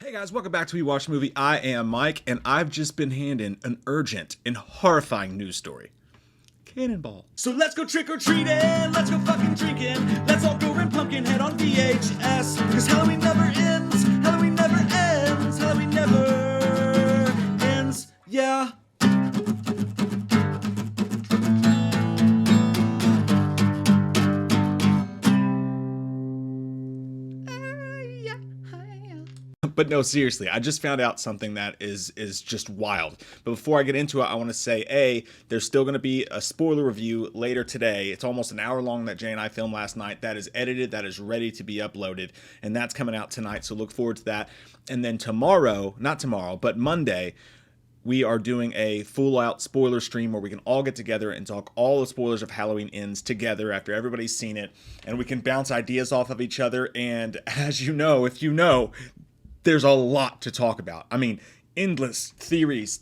Hey guys, welcome back to We Watch Movie. I am Mike, and I've just been handed an urgent and horrifying news story. Cannonball. So let's go trick-or-treating, let's go fucking drinking, let's all go rent Pumpkinhead on VHS, cause Halloween never ends, Halloween never ends, Halloween never ends, yeah. But no, seriously, I just found out something that is just wild. But before I get into it, I want to say, A, there's still going to be a spoiler review later today. It's almost an hour long that Jay and I filmed last night. That is edited, that is ready to be uploaded, and that's coming out tonight, so look forward to that. And then tomorrow, not tomorrow, but Monday, we are doing a full-out spoiler stream where we can all get together and talk all the spoilers of Halloween Ends together after everybody's seen it, and we can bounce ideas off of each other. And as you know, if you know, there's a lot to talk about. I mean, endless theories,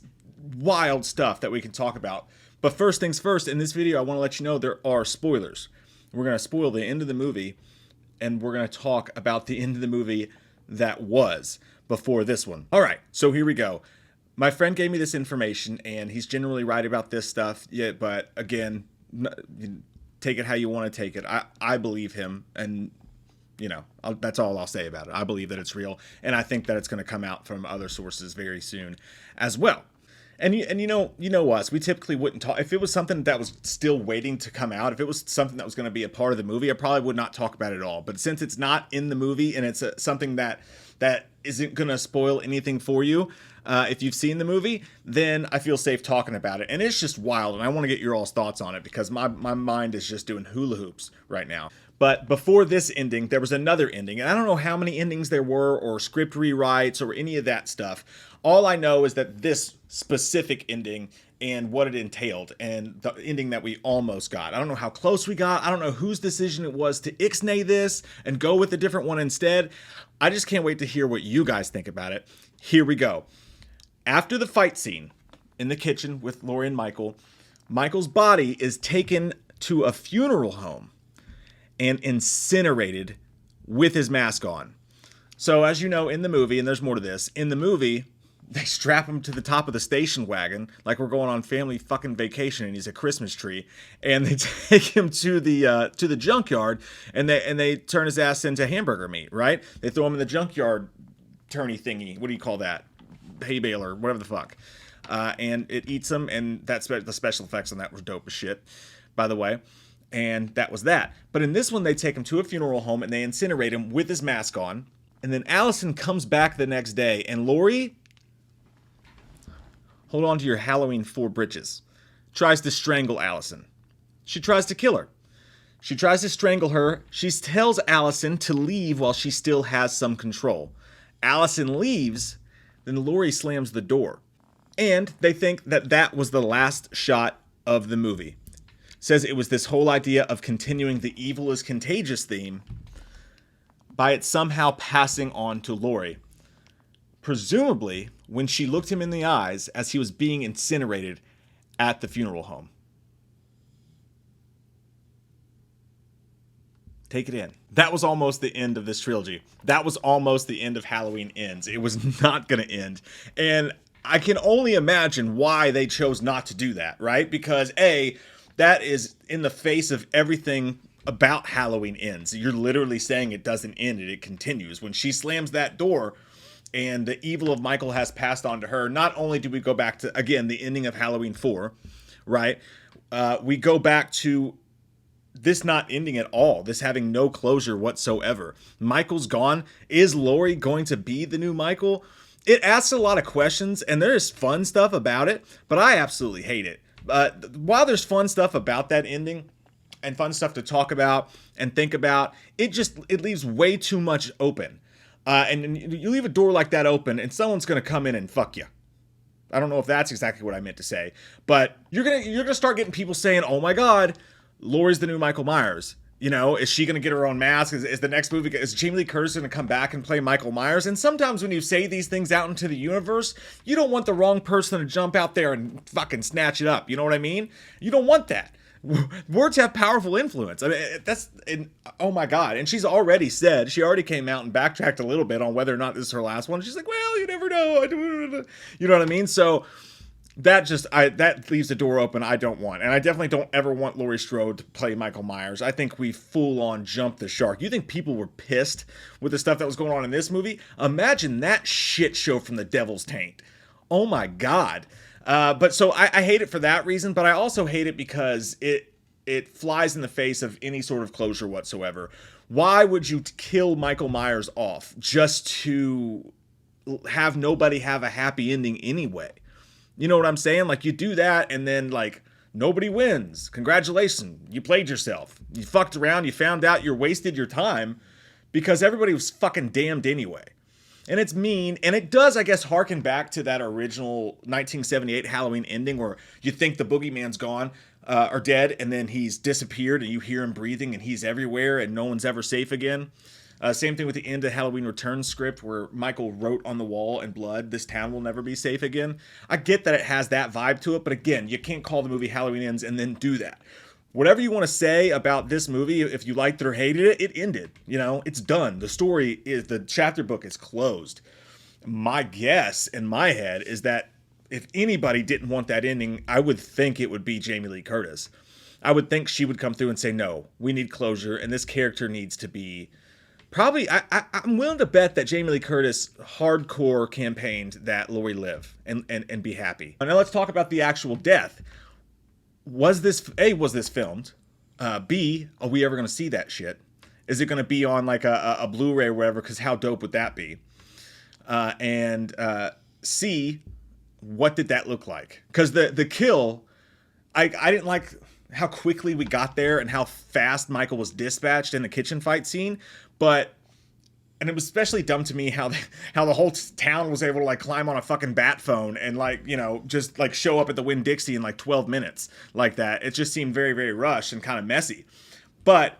wild stuff that we can talk about. But first things first, in this video, I want to let you know there are spoilers. We're going to spoil the end of the movie, and we're going to talk about the end of the movie that was before this one. All right, so here we go. My friend gave me this information, and he's generally right about this stuff. Yeah, but again, take it how you want to take it. I believe him, and you know, that's all I'll say about it. I believe that it's real, and I think that it's going to come out from other sources very soon as well. And you know us, we typically wouldn't talk if it was something that was still waiting to come out. If it was something that was going to be a part of the movie, I probably would not talk about it at all. But since it's not in the movie and it's something that isn't going to spoil anything for you, if you've seen the movie, then I feel safe talking about it. And it's just wild, and I want to get your all's thoughts on it because my mind is just doing hula hoops right now. But before this ending, there was another ending. And I don't know how many endings there were or script rewrites or any of that stuff. All I know is that this specific ending and what it entailed and the ending that we almost got. I don't know how close we got. I don't know whose decision it was to ixnay this and go with a different one instead. I just can't wait to hear what you guys think about it. Here we go. After the fight scene in the kitchen with Laurie and Michael, Michael's body is taken to a funeral home and incinerated with his mask on. So as you know in the movie, and there's more to this, in the movie, they strap him to the top of the station wagon like we're going on family fucking vacation and he's a Christmas tree, and they take him to the junkyard and they turn his ass into hamburger meat, right? They throw him in the junkyard turny thingy. What do you call that? Hay baler, whatever the fuck. And it eats him, and the special effects on that were dope as shit, by the way. And that was that. But in this one, they take him to a funeral home and they incinerate him with his mask on. And then Allison comes back the next day, and Laurie, hold on to your Halloween 4 britches, tries to strangle Allison. She tries to kill her. She tries to strangle her. She tells Allison to leave while she still has some control. Allison leaves, then Laurie slams the door. And they think that that was the last shot of the movie. Says it was this whole idea of continuing the evil is contagious theme by it somehow passing on to Laurie. Presumably when she looked him in the eyes as he was being incinerated at the funeral home. Take it in. That was almost the end of this trilogy. That was almost the end of Halloween Ends. It was not going to end. And I can only imagine why they chose not to do that, right? Because A, that is in the face of everything about Halloween Ends. You're literally saying it doesn't end and it continues. When she slams that door and the evil of Michael has passed on to her, not only do we go back to, again, the ending of Halloween 4, right? We go back to this not ending at all. This having no closure whatsoever. Michael's gone. Is Laurie going to be the new Michael? It asks a lot of questions, and there's fun stuff about it, but I absolutely hate it. While there's fun stuff about that ending and fun stuff to talk about and think about, it leaves way too much open. And you leave a door like that open and someone's going to come in and fuck you. I don't know if that's exactly what I meant to say, but you're going to start getting people saying, "Oh my God, Laurie's the new Michael Myers." You know, is she going to get her own mask? Is the next movie, is Jamie Lee Curtis going to come back and play Michael Myers? And sometimes when you say these things out into the universe, you don't want the wrong person to jump out there and fucking snatch it up. You know what I mean? You don't want that. Words have powerful influence. I mean, oh my God. And she already came out and backtracked a little bit on whether or not this is her last one. She's like, well, you never know. You know what I mean? So that leaves the door open. I don't want, and I definitely don't ever want Laurie Strode to play Michael Myers. I think we full on jumped the shark. You think people were pissed with the stuff that was going on in this movie? Imagine that shit show from the Devil's Taint. Oh my God. But so I hate it for that reason, but I also hate it because it flies in the face of any sort of closure whatsoever. Why would you kill Michael Myers off just to have nobody have a happy ending anyway? You know what I'm saying? Like, you do that and then, like, nobody wins. Congratulations. You played yourself. You fucked around. You found out you wasted your time because everybody was fucking damned anyway. And it's mean. And it does, I guess, harken back to that original 1978 Halloween ending where you think the boogeyman's gone or dead, and then he's disappeared and you hear him breathing and he's everywhere and no one's ever safe again. Same thing with the end of Halloween Returns script where Michael wrote on the wall in blood, this town will never be safe again. I get that it has that vibe to it, but again, you can't call the movie Halloween Ends and then do that. Whatever you want to say about this movie, if you liked it or hated it, it ended. You know, it's done. The chapter book is closed. My guess in my head is that if anybody didn't want that ending, I would think it would be Jamie Lee Curtis. I would think she would come through and say, no, we need closure, and this character needs to be... Probably, I'm willing to bet that Jamie Lee Curtis hardcore campaigned that Laurie live and be happy. Now let's talk about the actual death. Was this filmed? B, are we ever going to see that shit? Is it going to be on like a Blu-ray or whatever? Because how dope would that be? And C, what did that look like? Because the kill, I didn't like how quickly we got there and how fast Michael was dispatched in the kitchen fight scene. And it was especially dumb to me how the whole town was able to like climb on a fucking bat phone and like, you know, just like show up at the Winn-Dixie in like 12 minutes like that. It just seemed very, very rushed and kind of messy. But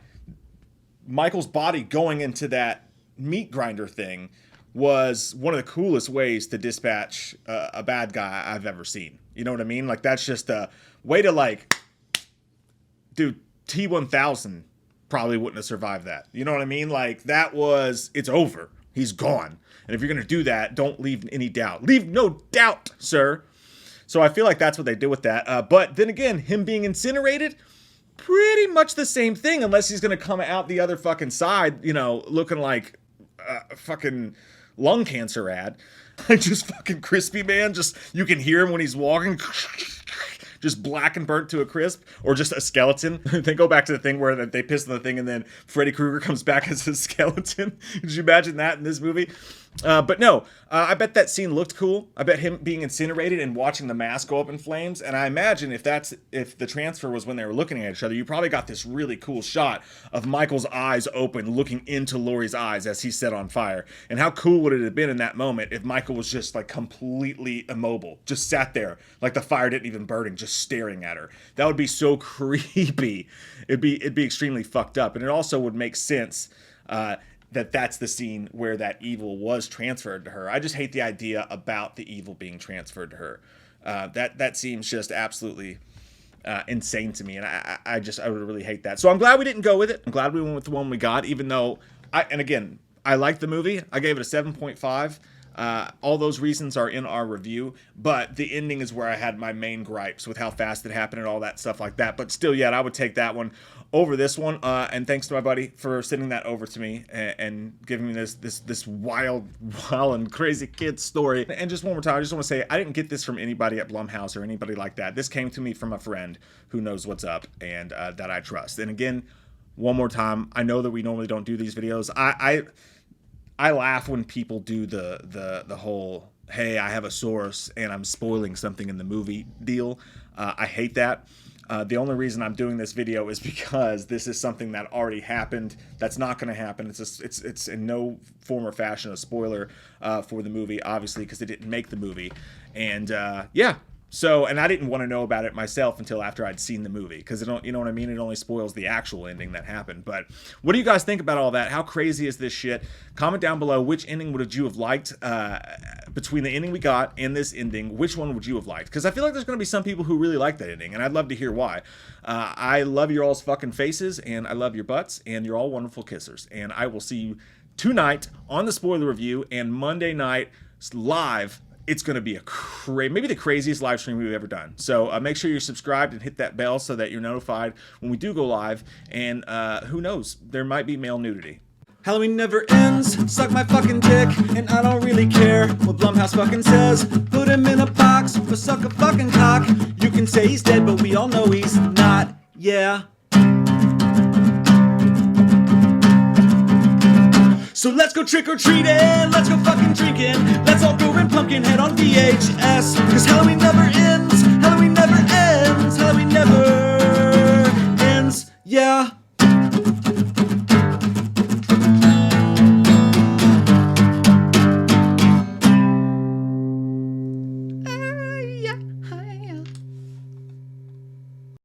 Michael's body going into that meat grinder thing was one of the coolest ways to dispatch a bad guy I've ever seen. You know what I mean? Like, that's just a way to like, dude, T-1000 probably wouldn't have survived that. You know what I mean? Like, it's over. He's gone. And if you're going to do that, don't leave any doubt. Leave no doubt, sir. So I feel like that's what they did with that. But then again, him being incinerated, pretty much the same thing, unless he's going to come out the other fucking side, you know, looking like a fucking lung cancer ad. Like, just fucking crispy, man. Just, you can hear him when he's walking. Just black and burnt to a crisp, or just a skeleton. They go back to the thing where they piss on the thing and then Freddy Krueger comes back as a skeleton. Could you imagine that in this movie? But no, I bet that scene looked cool. I bet him being incinerated and watching the mask go up in flames. And I imagine if the transfer was when they were looking at each other, you probably got this really cool shot of Michael's eyes open, looking into Laurie's eyes as he's set on fire. And how cool would it have been in that moment if Michael was just like completely immobile, just sat there like the fire didn't even burn him, just staring at her. That would be so creepy. It'd be extremely fucked up. And it also would make sense that's the scene where that evil was transferred to her. I just hate the idea about the evil being transferred to her. That seems just absolutely insane to me, and I would really hate that. So I'm glad we didn't go with it. I'm glad we went with the one we got, even though I liked the movie. I gave it a 7.5. All those reasons are in our review, but the ending is where I had my main gripes with how fast it happened and all that stuff like that. But still, I would take that one over this one. And thanks to my buddy for sending that over to me and giving me this wild and crazy kid story. And just one more time, I just want to say I didn't get this from anybody at Blumhouse or anybody like that. This came to me from a friend who knows what's up and that I trust. And again, one more time, I know that we normally don't do these videos. I laugh when people do the whole, hey, I have a source and I'm spoiling something in the movie deal. I hate that. The only reason I'm doing this video is because this is something that already happened. That's not going to happen. It's in no form or fashion a spoiler for the movie, obviously, because they didn't make the movie. And So, and I didn't want to know about it myself until after I'd seen the movie, because you know what I mean? It only spoils the actual ending that happened. But what do you guys think about all that? How crazy is this shit? Comment down below which ending would you have liked between the ending we got and this ending, which one would you have liked? Because I feel like there's going to be some people who really like that ending, and I'd love to hear why. I love your all's fucking faces, and I love your butts, and you're all wonderful kissers. And I will see you tonight on the spoiler review, and Monday night live. It's going to be maybe the craziest live stream we've ever done. So make sure you're subscribed and hit that bell so that you're notified when we do go live. And who knows, there might be male nudity. Halloween never ends, suck my fucking dick, and I don't really care what Blumhouse fucking says. Put him in a box, or suck a fucking cock. You can say he's dead, but we all know he's not, yeah. So let's go trick-or-treating, let's go fucking drinking. Let's all go rent Pumpkinhead on VHS. Cause Halloween never ends, Halloween never ends, Halloween never ends, yeah.